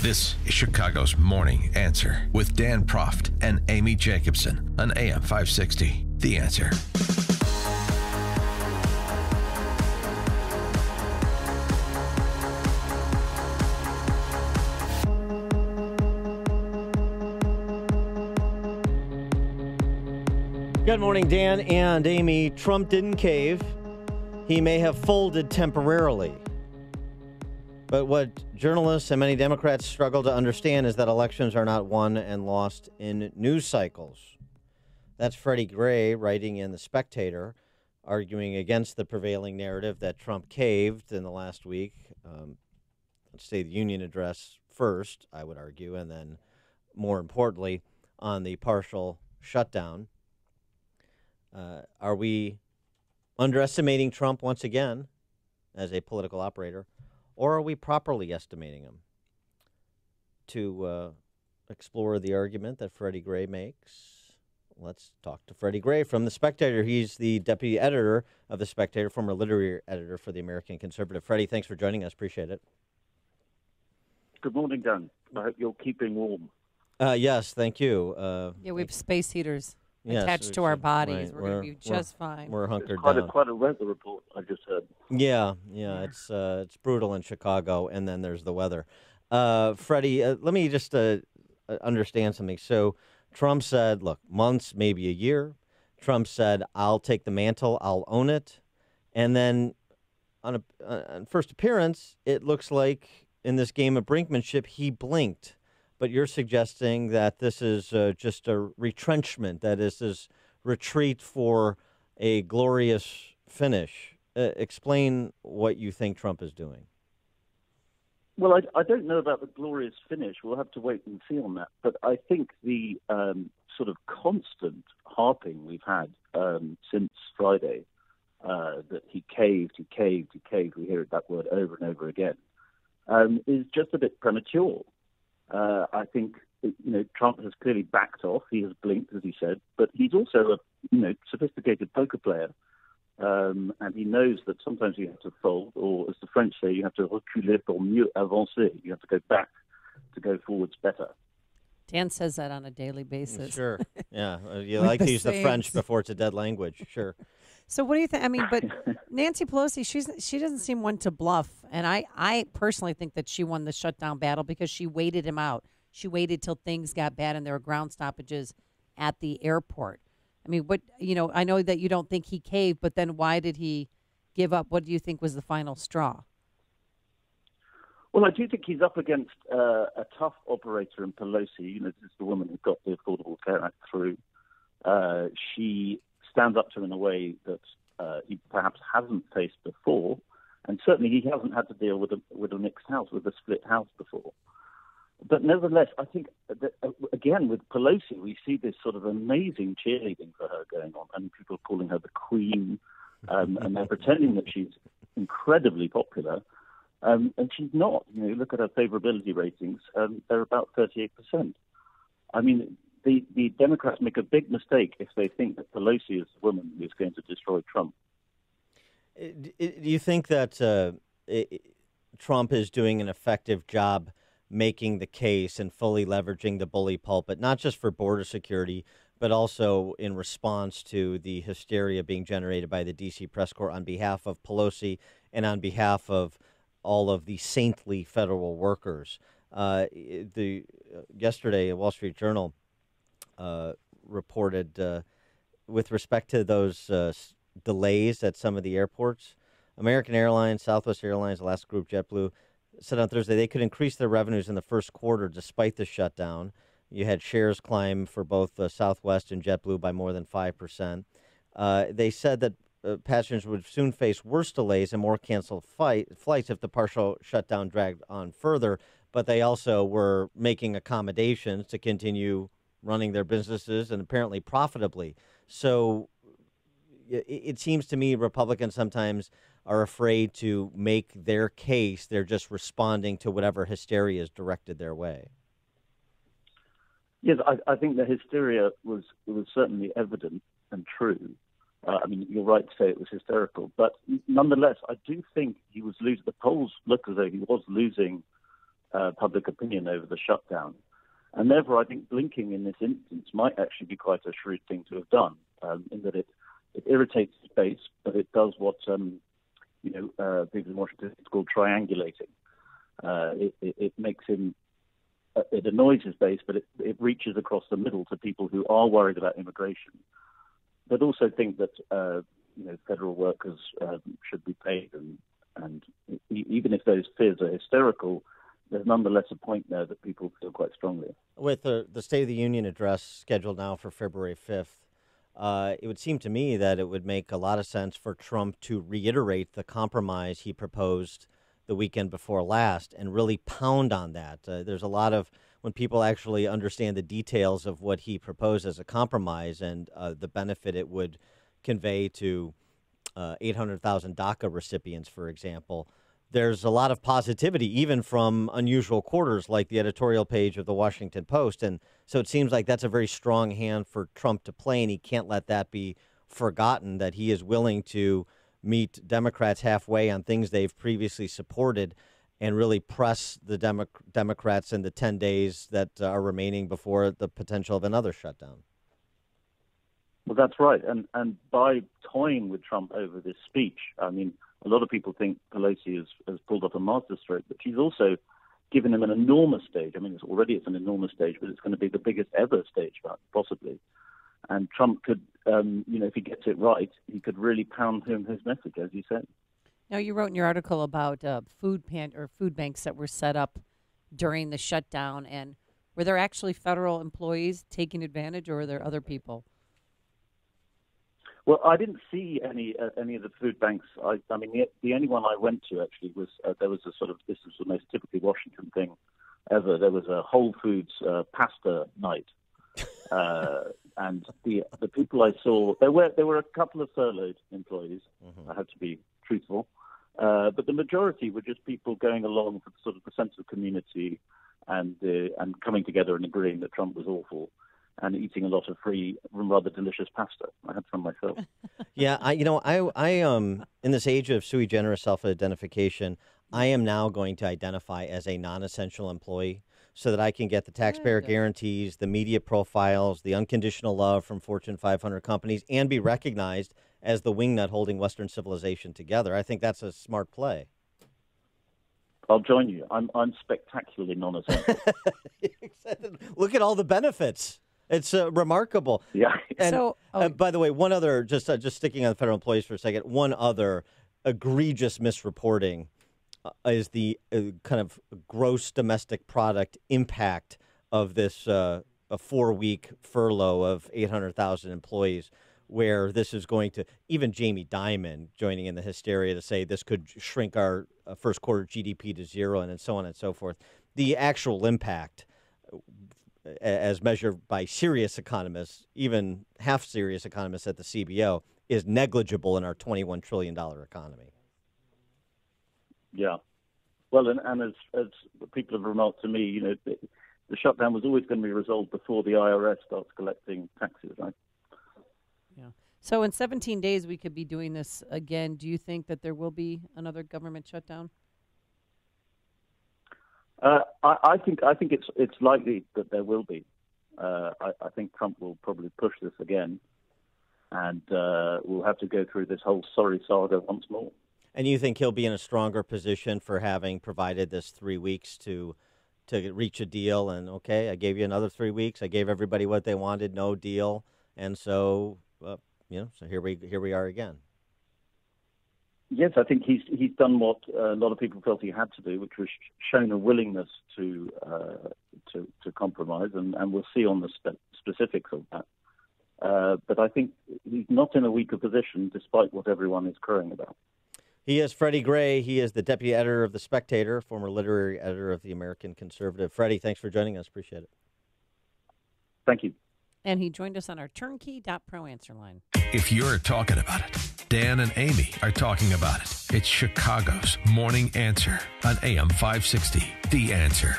This is Chicago's Morning Answer with Dan Proft and Amy Jacobson on AM 560. The Answer. Good morning, Dan and Amy. Trump didn't cave. He may have folded temporarily. But what journalists and many Democrats struggle to understand is that elections are not won and lost in news cycles. That's Freddie Gray writing in The Spectator, arguing against the prevailing narrative that Trump caved in the last week. State of the Union address first, I would argue, and then more importantly, on the partial shutdown. Are we underestimating Trump once again as a political operator, or are we properly estimating him? To explore the argument that Freddie Gray makes, let's talk to Freddie Gray from The Spectator. He's the deputy editor of The Spectator, former literary editor for the American Conservative. Freddie, thanks for joining us. Appreciate it. Good morning, Dan. I hope you're keeping warm. Yes, thank you. We have space heaters. Yes, attached to our bodies. Right. We're going to be just fine. We're hunkered quite down. Quite a weather report I just heard. Yeah. It's brutal in Chicago, and then there's the weather. Freddie, let me just understand something. So Trump said, look, months, maybe a year. Trump said, I'll take the mantle, I'll own it. And then on first appearance, it looks like in this game of brinkmanship, he blinked. But you're suggesting that this is just a retrenchment, that is this retreat for a glorious finish. Explain what you think Trump is doing. Well, I don't know about the glorious finish. We'll have to wait and see on that. But I think the sort of constant harping we've had since Friday, that he caved. We hear that word over and over again, is just a bit premature. I think, Trump has clearly backed off. He has blinked, as he said, but he's also a, sophisticated poker player. And he knows that sometimes you have to fold, or as the French say, you have to reculer pour mieux avancer. You have to go back to go forwards better. Dan says that on a daily basis. Sure. Yeah. You like to use the French before it's a dead language. Sure. So what do you think? I mean, but Nancy Pelosi, she doesn't seem one to bluff. And I personally think that she won the shutdown battle because she waited him out. She waited till things got bad and there were ground stoppages at the airport. I mean, I know that you don't think he caved, but then why did he give up? What do you think was the final straw? Well, I do think he's up against a tough operator in Pelosi. This is the woman who got the Affordable Care Act through. She stands up to him in a way that he perhaps hasn't faced before, and certainly he hasn't had to deal with a mixed house, with a split house before. But nevertheless, I think that, again, with Pelosi, we see this sort of amazing cheerleading for her going on, and people are calling her the queen, and they're pretending that she's incredibly popular, and she's not. Look at her favorability ratings; they're about 38%. I mean, the Democrats make a big mistake if they think that Pelosi is the woman who's going to destroy Trump. Do you think that Trump is doing an effective job making the case and fully leveraging the bully pulpit, not just for border security, but also in response to the hysteria being generated by the D.C. press corps on behalf of Pelosi and on behalf of all of the saintly federal workers? Yesterday, a Wall Street Journal reported with respect to those delays at some of the airports, American Airlines, Southwest Airlines, Alaska Group, JetBlue said on Thursday they could increase their revenues in the first quarter despite the shutdown. You had shares climb for both Southwest and JetBlue by more than 5%. They said that passengers would soon face worse delays and more canceled flights if the partial shutdown dragged on further, but they also were making accommodations to continue running their businesses and apparently profitably. So it seems to me Republicans sometimes are afraid to make their case. They're just responding to whatever hysteria is directed their way. Yes, I think the hysteria was certainly evident and true. I mean, you're right to say it was hysterical, but nonetheless, I do think he was losing. The polls look as though he was losing public opinion over the shutdown. And therefore, I think blinking in this instance might actually be quite a shrewd thing to have done, in that it irritates his base, but it does what people in Washington it's called triangulating. It makes him, it annoys his base, but it reaches across the middle to people who are worried about immigration, but also think that federal workers should be paid, and even if those fears are hysterical, there's nonetheless a point there that people feel quite strongly. With the State of the Union address scheduled now for February 5th, it would seem to me that it would make a lot of sense for Trump to reiterate the compromise he proposed the weekend before last and really pound on that. There's a lot of, when people actually understand the details of what he proposed as a compromise and the benefit it would convey to 800,000 DACA recipients, for example, there's a lot of positivity, even from unusual quarters like the editorial page of the Washington Post. And so it seems like that's a very strong hand for Trump to play, and he can't let that be forgotten, that he is willing to meet Democrats halfway on things they've previously supported and really press the Democrats in the 10 days that are remaining before the potential of another shutdown. Well, that's right. And by toying with Trump over this speech, I mean, a lot of people think Pelosi has pulled off a masterstroke, but she's also given him an enormous stage. I mean, it's an enormous stage, but it's going to be the biggest ever stage, possibly. And Trump could, if he gets it right, he could really pound home his message, as you said. Now, you wrote in your article about food banks that were set up during the shutdown, and were there actually federal employees taking advantage, or were there other people? Well, I didn't see any of the food banks. I mean, the only one I went to actually was there was this was the most typically Washington thing ever. There was a Whole Foods pasta night, and the people I saw, there were a couple of furloughed employees. Mm-hmm. I have to be truthful, but the majority were just people going along for sort of the sense of community and coming together and agreeing that Trump was awful, and eating a lot of free, rather delicious pasta. I had some myself. Yeah, I in this age of sui generis self-identification, I am now going to identify as a non-essential employee so that I can get the taxpayer guarantees, the media profiles, the unconditional love from Fortune 500 companies, and be recognized as the wingnut holding Western civilization together. I think that's a smart play. I'll join you. I'm spectacularly non-essential. Look at all the benefits. It's remarkable. Yeah. And by the way, one other, just sticking on federal employees for a second, one other egregious misreporting is the kind of gross domestic product impact of this a 4-week furlough of 800,000 employees, where this is going to, even Jamie Dimon joining in the hysteria to say this could shrink our first quarter GDP to zero and so on and so forth. The actual impact, as measured by serious economists, even half serious economists at the CBO, is negligible in our $21 trillion economy. Yeah. Well, and as people have remarked to me, the shutdown was always going to be resolved before the IRS starts collecting taxes, right? Yeah. So in 17 days, we could be doing this again. Do you think that there will be another government shutdown? I think it's likely that there will be. I think Trump will probably push this again, and we'll have to go through this whole sorry saga once more. And you think he'll be in a stronger position for having provided this 3 weeks to reach a deal? And okay, I gave you another 3 weeks. I gave everybody what they wanted, no deal, and so so here we are again. Yes, I think he's done what a lot of people felt he had to do, which was shown a willingness to compromise, and we'll see on the specifics of that. But I think he's not in a weaker position, despite what everyone is crowing about. He is Freddie Gray. He is the deputy editor of The Spectator, former literary editor of the American Conservative. Freddie, thanks for joining us. Appreciate it. Thank you. And he joined us on our turnkey.pro answer line. If you're talking about it, Dan and Amy are talking about it. It's Chicago's Morning Answer on AM 560. The Answer.